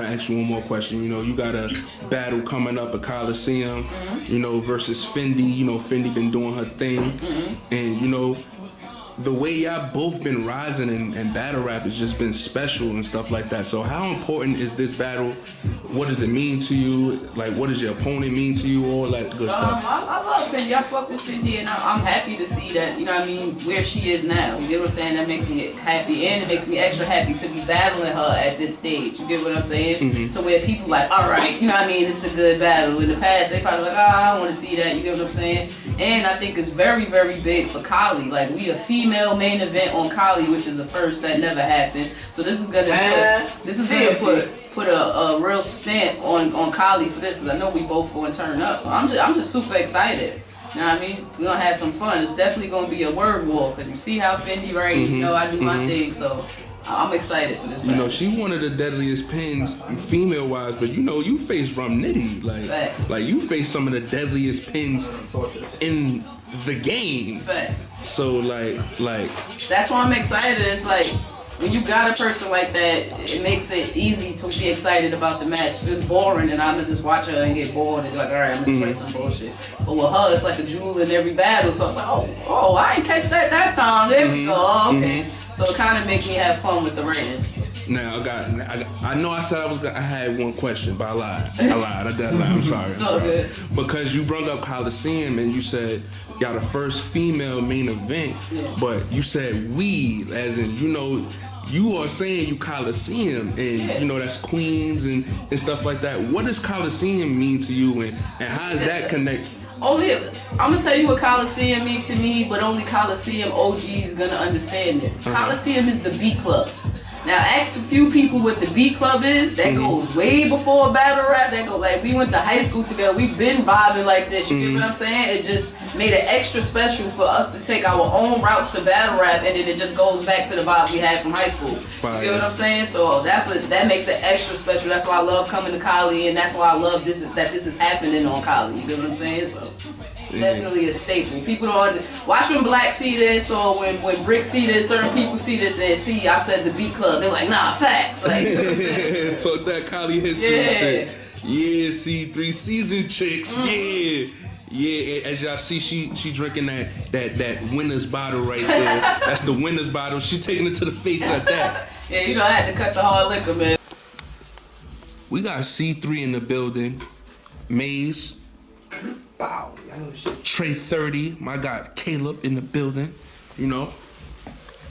I ask you one more question. You know, you got a battle coming up at Colosseum, you know, versus Fendi. You know, Fendi been doing her thing, and you know, the way y'all both been rising in battle rap has just been special and stuff like that. So how important is this battle? What does it mean to you? Like, what does your opponent mean to you? All that good stuff. I love Fendi. I fuck with Fendi, and I'm happy to see that, you know what I mean, where she is now. You get what I'm saying? That makes me happy, and it makes me extra happy to be battling her at this stage. You get what I'm saying? To where people like, all right, you know what I mean, it's a good battle. In the past, they probably like, I don't want to see that. You get what I'm saying? And I think it's very, very big for Kali. Like, we a female main event on Kali, which is the first that never happened. So this is gonna put a real stamp on Kali for this, because I know we both going to turn up. So I'm just super excited. You know what I mean? We're going to have some fun. It's definitely going to be a word war, because you see how Fendi, right? You know, I do my thing, so I'm excited for this battle. You know, she one of the deadliest pins, female-wise, but you know, you face Rum Nitty. Like you face some of the deadliest pins in the game. Facts. So, like... That's why I'm excited. It's like, when you got a person like that, it makes it easy to be excited about the match. If it's boring, then I'm gonna just watch her and get bored and be like, all right, I'm gonna play some bullshit. But with her, it's like a jewel in every battle. So it's like, oh, I ain't catch that time. There we go. Oh, okay. So it kind of makes me have fun with the rating. Now I know I said I had one question, but I lied. I'm sorry. So good. Because you brought up Colosseum and you said y'all the first female main event, but you said we, as in, you know, you are saying you Colosseum, and you know that's Queens and stuff like that. What does Colosseum mean to you, and how does that connect? I'm gonna tell you what Colosseum means to me, but only Colosseum OG is gonna understand this. Colosseum is the beat club. Now, ask a few people what the beat club is. That goes way before battle rap. That goes like, we went to high school together. We've been vibing like this. You get what I'm saying? It just made it extra special for us to take our own routes to battle rap, and then it just goes back to the vibe we had from high school. You get what I'm saying? So that makes it extra special. That's why I love coming to Kali, and that's why I love this is happening on Kali. You get what I'm saying? So definitely a staple. People don't watch when Black see this, or when Brick see this, certain people see this and see I said the beat club. They're like, nah, facts. Like, you know what I'm saying? Talk that Kali history shit. Yeah, C3 season chicks. Yeah, as y'all see, she drinking that winner's bottle right there. That's the winner's bottle. She taking it to the face like that. Yeah, you know, I had to cut the hard liquor, man. We got C3 in the building. Maze. Bow. I know shit. Trey 30. My guy Caleb in the building. You know.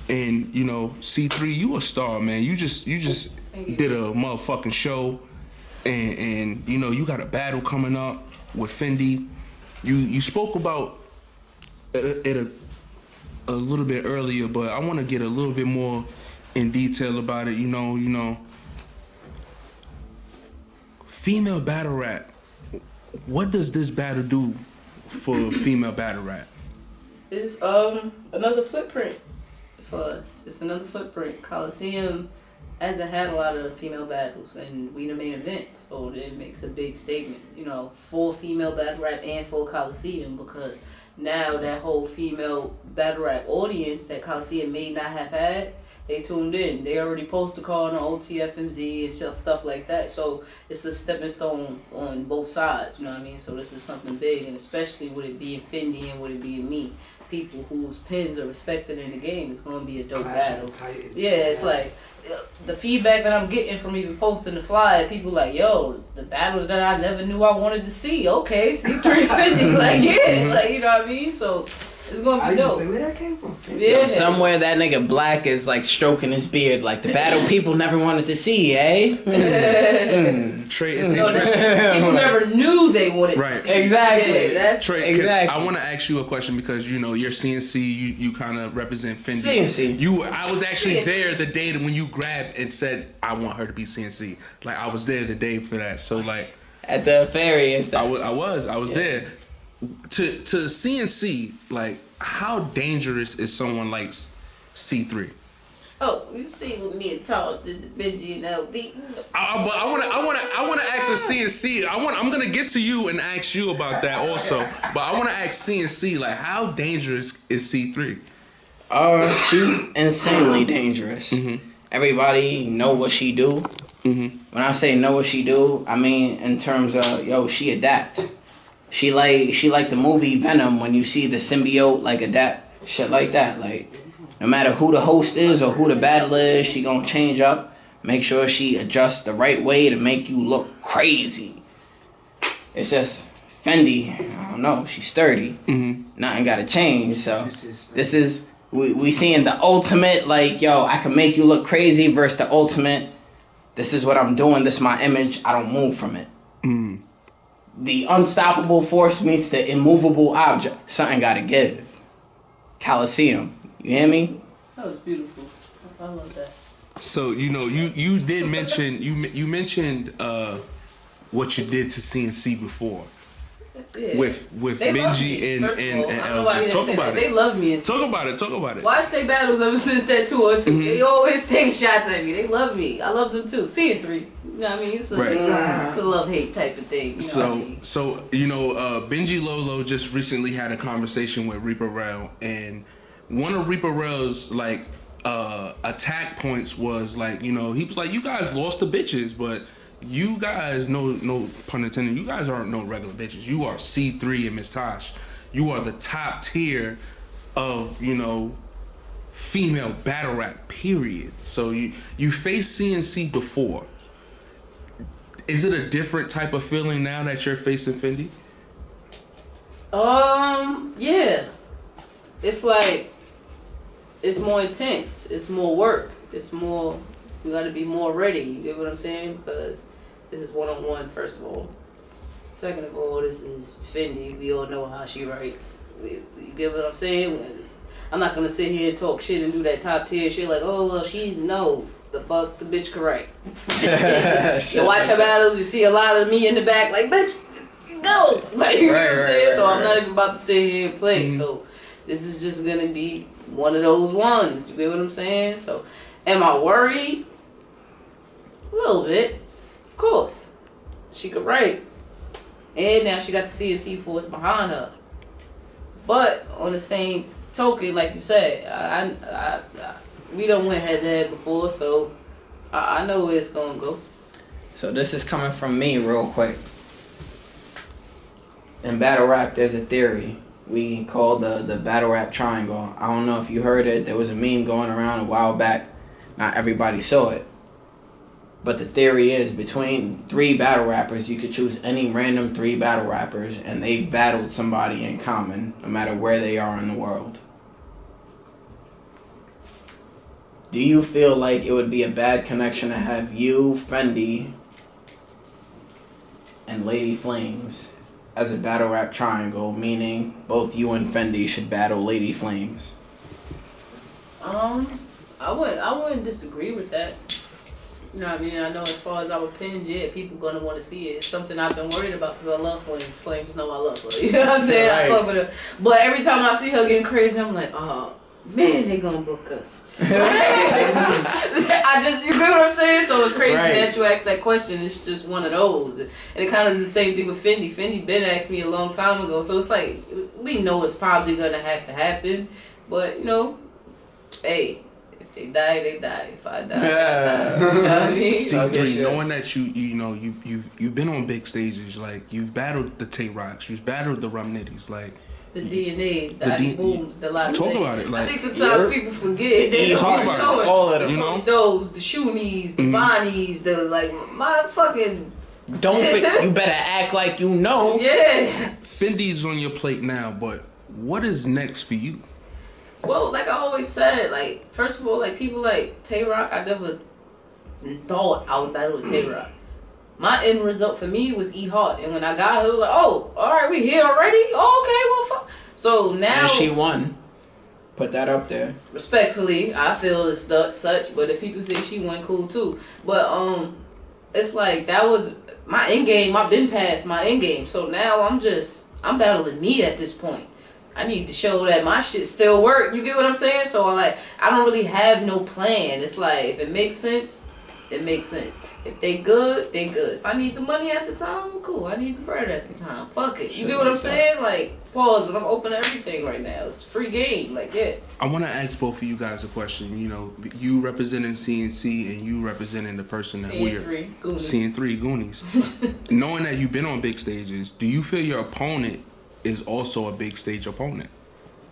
And you know, C3, you a star, man. You just did a motherfucking show, and you know, you got a battle coming up with Fendi. You spoke about it a little bit earlier, but I want to get a little bit more in detail about it. You know, female battle rap. What does this battle do for female battle rap? It's another footprint for us. It's another footprint. Colosseum hasn't had a lot of female battles, and we the main event, so it makes a big statement, you know, for female battle rap and for Colosseum, because now that whole female battle rap audience that Colosseum may not have had, they tuned in. They already posted a call on OTFMZ and stuff like that, so it's a stepping stone on both sides, you know what I mean? So this is something big, and especially with it being Fendi and with it being me, people whose pins are respected in the game, it's going to be a dope battle. Yeah, it's like the feedback that I'm getting from even posting the flyer, people like, yo, the battle that I never knew I wanted to see. Okay, C3 Fendi, like, yeah, like, you know what I mean? So it's gonna be dope. Say where that came from. Yeah. Somewhere that nigga Black is like stroking his beard, like the battle people never wanted to see, eh? Trey, people never knew they wanted to see. Exactly. Yeah, that's Trey, exactly. I want to ask you a question, because you know you're CNC. You kind of represent Fendi. CNC. I was actually there the day when you grabbed and said I want her to be CNC. Like, I was there the day for that. So like at the ferry and stuff. I was there. To CNC, like, how dangerous is someone like C3? Oh, you see with me and Charles did the Benji and LB. But I want to ask a CNC. I'm gonna get to you and ask you about that also. But I want to ask CNC, like, how dangerous is C3? She's insanely dangerous. Everybody know what she do. Mm-hmm. When I say know what she do, I mean in terms of she adapt. She like the movie Venom when you see the symbiote like adapt shit like that. Like no matter who the host is or who the battler is, she gonna change up. Make sure she adjusts the right way to make you look crazy. It's just Fendi. I don't know. She's sturdy. Mm-hmm. Nothing gotta change. So this is we seeing the ultimate. Like I can make you look crazy versus the ultimate. This is what I'm doing. This is my image. I don't move from it. Mm. The unstoppable force meets the immovable object. Something gotta give. Colosseum. You hear me? That was beautiful. I love that. So you did mention you mentioned what you did to CNC before. Yeah. With They love me, Benji and first of all. I don't know LG. why you Talk didn't say about that. it. They love me. Talk about it. Watch their battles ever since that tour too. Mhm. They always take shots at me. They love me. I love them too. Seeing three. You know what I mean? It's a, Right. it's a love-hate type of thing. You know what I mean? So Benji Lolo just recently had a conversation with Reaper Rel, and one of Reaper Rel's like attack points was like, he was like, you guys lost the bitches, but you guys, no pun intended, you guys aren't no regular bitches. You are C3 and Miss Tosh. You are the top tier of female battle rap. Period. So you faced CNC before. Is it a different type of feeling now that you're facing Fendi? Yeah. It's like, it's more intense. It's more work. It's more, you gotta be more ready. You get what I'm saying? Because this is one-on-one, first of all. Second of all, this is Fendi. We all know how she writes. You get what I'm saying? I'm not gonna sit here and talk shit and do that top tier shit like, oh, well, the fuck, the bitch correct. You watch her battles, you see a lot of me in the back like, bitch, go! Like, you know what I'm saying? So I'm not even about to sit here and play. Mm-hmm. So this is just gonna be one of those ones. You get what I'm saying? So am I worried? A little bit. Of course. She could write. And now she got the CNC force behind her. But on the same token, like you said, we done went head to head before, so I know where it's gonna go. So this is coming from me real quick. In battle rap, there's a theory we call the battle rap triangle. I don't know if you heard it. There was a meme going around a while back. Not everybody saw it. But the theory is between 3 battle rappers, you could choose any random 3 battle rappers, and they've battled somebody in common, no matter where they are in the world. Do you feel like it would be a bad connection to have you, Fendi, and Lady Flames as a battle rap triangle, meaning both you and Fendi should battle Lady Flames? I wouldn't disagree with that. You know what I mean? I know as far as our opinions, yeah, people gonna want to see it. It's something I've been worried about because I love Flames. Flames know I love her. You know what I'm saying? Right. I fuck with her. But every time I see her getting crazy, I'm like, oh man, they gonna book us. You get what I'm saying? So it's crazy Right. that you asked that question. It's just one of those, and it kind of is the same thing with Fendi. Fendi been asked me a long time ago, so it's like we know it's probably gonna have to happen, but hey. If they die, they die. If I die, I die. You know what I mean? C3, knowing that you've been on big stages, like you've battled the Tay Rocks, you've battled the Rum Nitties, like the DNAs, the Adi Booms, the lot of talk things. about it. Like, I think sometimes people forget. The Hearts, all of them. You know? Those, the Shoonies, the Bonnies, the like motherfucking. You better act like you know. Yeah. Fendi's on your plate now, but what is next for you? Well, like I always said, like first of all, like people like Tay Rock, I never thought I would battle with Tay Rock. My end result for me was E Hart, and when I got her, it was like, oh, all right, we here already. Oh, okay, well, fuck. So now And she won. Put that up there. Respectfully, I feel it's such, but if people say she won, cool too. But it's like that was my end game. I've been past my end game, so now I'm battling me at this point. I need to show that my shit still work. You get what I'm saying? So I don't really have no plan. It's like if it makes sense, it makes sense. If they good, they good. If I need the money at the time, well, cool. I need the bread at the time. Fuck it. You get what I'm saying? Like, pause, but I'm open to everything right now. It's a free game. Like, yeah. I want to ask both of you guys a question. You know, you representing CNC and you representing the person that we're CN3 Goonies. Knowing that you've been on big stages, do you feel your opponent is also a big stage opponent?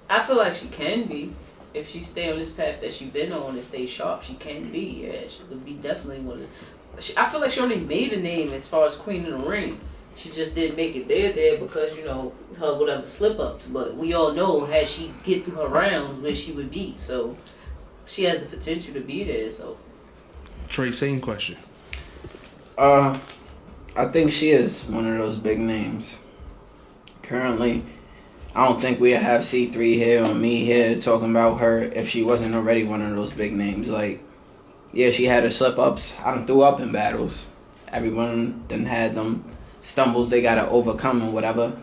I feel like she can be. If she stay on this path that she been on and stay sharp, she can be. Yeah, she could be definitely one of. I feel like she already made a name as far as Queen of the Ring. She just didn't make it there because, you know, her whatever slip ups. But we all know how she get through her rounds where she would be. So she has the potential to be there. So Trey, same question. I think she is one of those big names. Currently, I don't think we'd have C3 here or me here talking about her if she wasn't already one of those big names. Like, yeah, she had her slip-ups. I done threw up in battles. Everyone done had them stumbles they gotta overcome and whatever.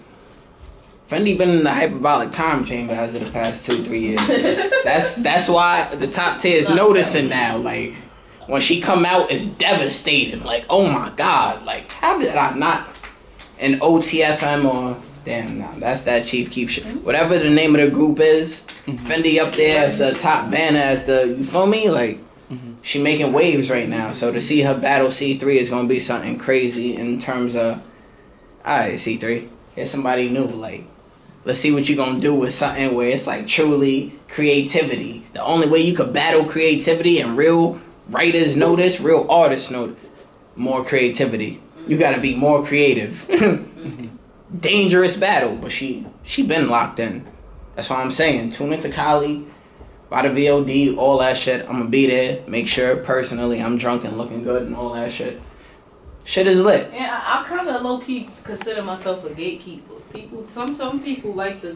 Fendi been in the hyperbolic time chamber as of the past 2-3 years. That's why the top tier is noticing now. Like, when she come out, it's devastating. Like, oh my God. Like, how did I not... An OTFM or... Damn, nah, that's that Chief Keef shit. Whatever the name of the group is, Fendi up there as the top banner, as the, you feel me? Like, she making waves right now. So to see her battle C3 is going to be something crazy in terms of, alright, C3, here's somebody new. Like, let's see what you going to do with something where it's like truly creativity. The only way you could battle creativity and real writers know this, real artists know more creativity. You got to be more creative. Dangerous battle, but she been locked in. That's all I'm saying. Tune into Kali, by the VOD, all that shit. I'm gonna be there. Make sure personally I'm drunk and looking good and all that shit. Shit is lit. Yeah, I kind of low key consider myself a gatekeeper. Some people like to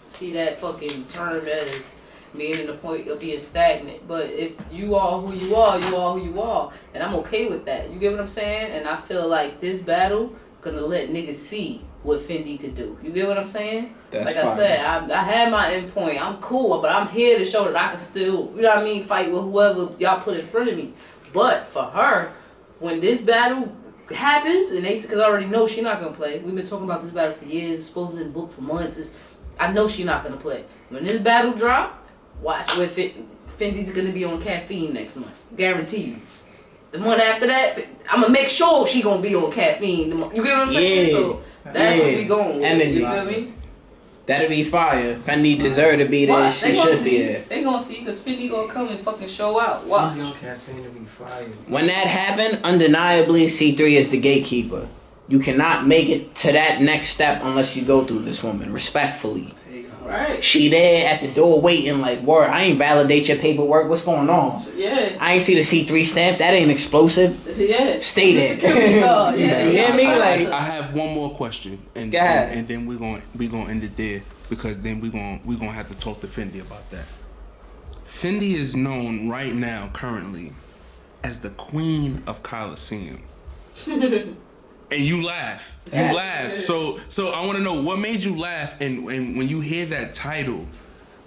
see that fucking term as being in the point of being stagnant. But if you are who you are, you are who you are, and I'm okay with that. You get what I'm saying? And I feel like this battle gonna let niggas see what Fendi could do. You get what I'm saying? That's like I said, I had my end point. I'm cool, but I'm here to show that I can still, you know what I mean, fight with whoever y'all put in front of me. But for her, when this battle happens, and because I already know she's not gonna play. We've been talking about this battle for years. It's supposed to be booked for months. I know she's not gonna play. When this battle drop, watch where Fendi's gonna be on caffeine next month. Guarantee you. The month after that, I'm gonna make sure she gonna be on caffeine. You get what I'm saying? Yeah. So that's what we going with. Energy. You feel me? That'll be fire. Fendi deserve to be there. Watch. She should be there. They gonna see because Fendi gonna come and fucking show out. Watch. Fendi on caffeine to be fire. When that happened, undeniably C3 is the gatekeeper. You cannot make it to that next step unless you go through this woman, respectfully. Right. She there at the door waiting like, word, I ain't validate your paperwork. What's going on? Yeah. I ain't see the C3 stamp. That ain't explosive. Yeah. Stay there. Yeah. You hear me? Like, I have one more question, and go ahead. and then we're gonna end it there because then we're gonna have to talk to Fendi about that. Fendi is known right now, currently, as the Queen of Colosseum. And you laugh. You laugh. So I want to know what made you laugh, and when you hear that title,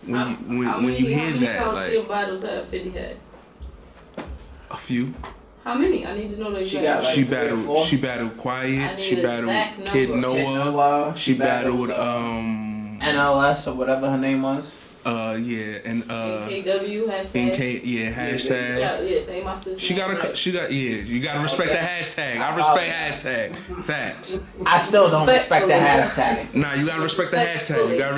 when you hear that, how many like, battles have Fendi had? a few. How many? I need to know the She exact. got, like, She 3 or battled. 4. She battled Quiet. She the exact battled Kid number. Noah. She battled NLS or whatever her name was. yeah, and NKW hashtag. hashtag. Yeah, say my sister. She got you gotta respect the hashtag. I respect hashtag. Facts. I still don't respect the hashtag. Nah, you gotta respect the hashtag. You gotta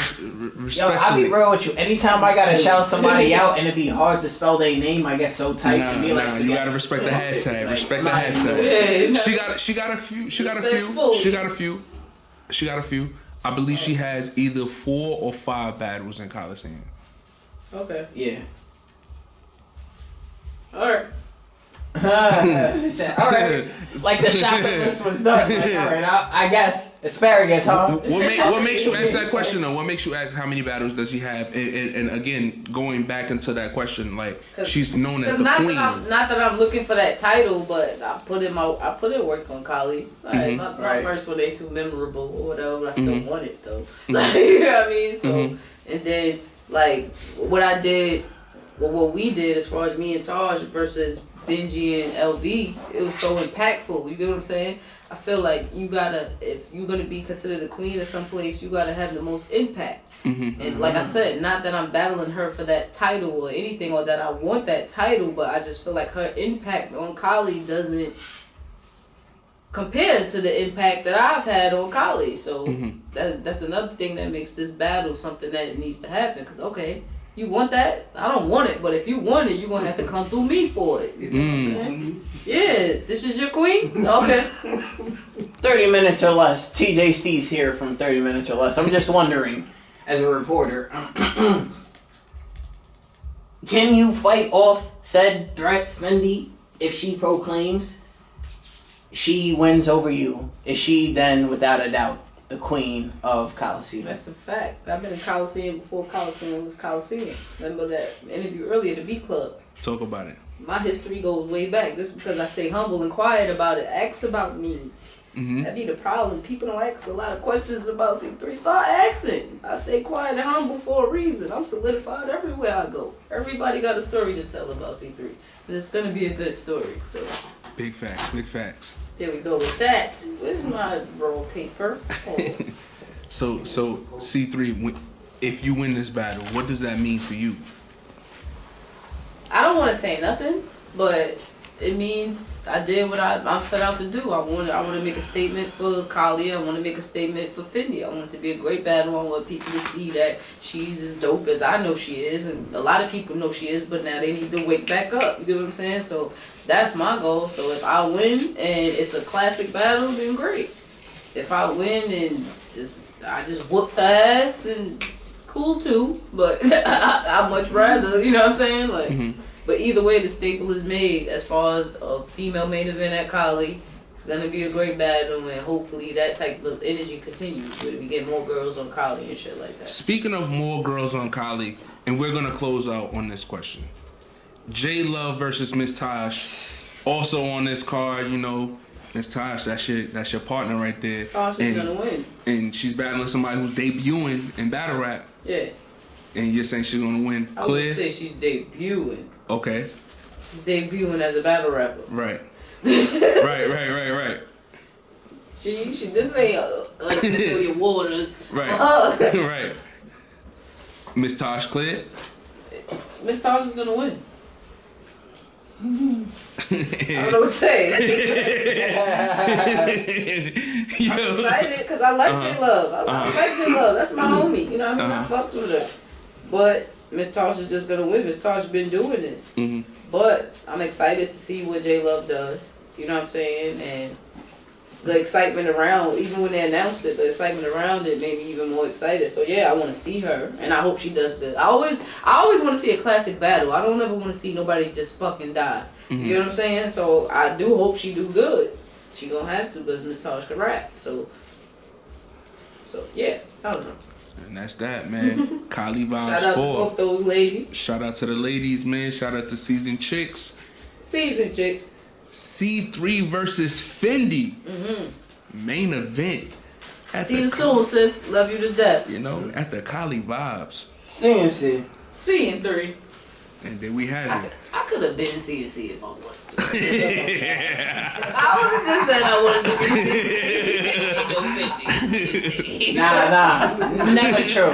respect. Yo, I'll be real with you. Anytime I gotta shout somebody out and it be hard to spell their name, I get so tight and be like, you gotta respect the hashtag. Respect the hashtag. Yeah. She got a few. She got a few. I believe she has either 4 or 5 battles in Colosseum. Okay. Yeah. Alright. Alright. Like the shopping list was done. Like, alright, I guess asparagus, huh? What makes you ask that question though? What makes you ask how many battles does she have? And again, going back into that question, like she's known as the queen. Not that I'm looking for that title, but I put in work on Kali. Like, my first one ain't too memorable or whatever, but I still want it though. Like, you know what I mean? So and then like what I did, what we did as far as me and Taj versus Benji and LV, it was so impactful. You get what I'm saying? I feel like you gotta, if you're gonna be considered the queen of some place, you gotta have the most impact. And like I said, not that I'm battling her for that title or anything, or that I want that title, but I just feel like her impact on Kali doesn't compare to the impact that I've had on Kali. So that's another thing that makes this battle something that it needs to happen. Because, okay, you want that? I don't want it, but if you want it, you're going to have to come through me for it. You know what I'm saying? Yeah, this is your queen? Okay. 30 minutes or less. TJ Steve's here from 30 minutes or less. I'm just wondering, as a reporter, can you fight off said threat, Fendi, if she proclaims she wins over you? Is she then, without a doubt, the queen of Colosseum? That's a fact. I've been in Colosseum before Colosseum was Colosseum. Remember that interview earlier, the Beat Club? Talk about it. My history goes way back. Just because I stay humble and quiet about it, ask about me. That be the problem. People don't ask a lot of questions about C3. Start asking. I stay quiet and humble for a reason. I'm solidified everywhere I go. Everybody got a story to tell about C3. And it's going to be a good story. So Big facts, big facts. there we go with that. Where's my roll paper? So C3, if you win this battle, what does that mean for you? I don't want to say nothing, but it means I did what I'm set out to do. I want to make a statement for Kali. I want to make a statement for Fendi. I want it to be a great battle. I want people to see that she's as dope as I know she is, and a lot of people know she is, but now they need to wake back up. You get what I'm saying? So that's my goal. So if I win and it's a classic battle, then great. If I win and I just whooped her ass, then cool too. But I'd much rather, you know what I'm saying? Like. But either way, the staple is made as far as a female main event at Kali. It's going to be a great battle, and hopefully that type of energy continues where we get more girls on Kali and shit like that. Speaking of more girls on Kali, and we're going to close out on this question. J Love versus Miss Tosh. Also on this card, you know, Miss Tosh, that's your partner right there. Tosh is going to win. And she's battling somebody who's debuting in battle rap. Yeah. And you're saying she's going to win. I wouldn't say she's debuting. Okay. She's debuting as a battle rapper. Right. right. She this ain't like your waters. Right. Right. Miss Tosh clear? Miss Tosh is gonna win. I don't know what to say. I'm excited because I like J Love. I like J Love. That's my homie. You know what I mean? I fucks with her. But Miss Tosh is just gonna win. Miss Tosh been doing this. But I'm excited to see what J Love does. You know what I'm saying? And the excitement around, even when they announced it, the excitement around it made me even more excited. So yeah, I want to see her, and I hope she does good. I always want to see a classic battle. I don't ever want to see nobody just fucking die. You know what I'm saying? So I do hope she do good. She gonna have to, because Miss Tosh can rap. So yeah, I don't know. And that's that, man. Kali Vibes 4. Shout out to both those ladies. Shout out to the ladies, man. Shout out to Seasoned Chicks. Seasoned Chicks. C3 versus Fendi. Main event. See you soon, sis. Love you to death. You know, at the Kali Vibes. CNC. CN3. And then we had it. I could have been CNC if I wanted to. I would have just said I wanted to be CNC. Nah. Never true.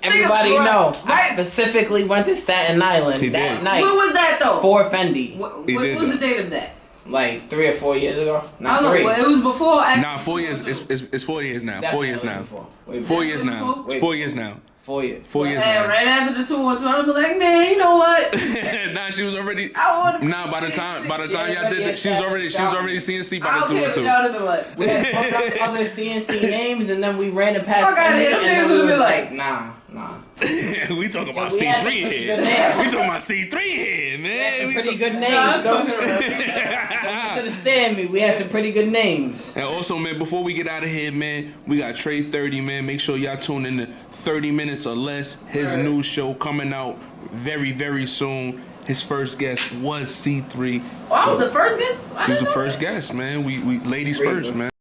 Everybody know. I specifically went to Staten Island that night. When was that though? For Fendi. What was the date of that? Like 3 or 4 years ago. I don't know. It was before. Nah, 4 years. It's 4 years now. 4 years now. 4 years now. 4 years now. 4 years. 4 years now. now. Right after the tour, so I'd be like, man, you know what? Nah, she was already. Nah, by the time y'all did it, she was already CNC by the tour too. We had fucked up other CNC names, and then we ran it past. Fuck out of here. And then we was like, nah. We talking about C3 here. We talking about C3 here, man. We had some pretty good names. Don't misunderstand me. We had some pretty good names. And also, man, before we get out of here, man, we got Trey 30, man. Make sure y'all tune in to 30 Minutes or Less. His new show coming out very, very soon. His first guest was C3. Oh, I was the first guest? He was the first guest, man. We ladies first, man.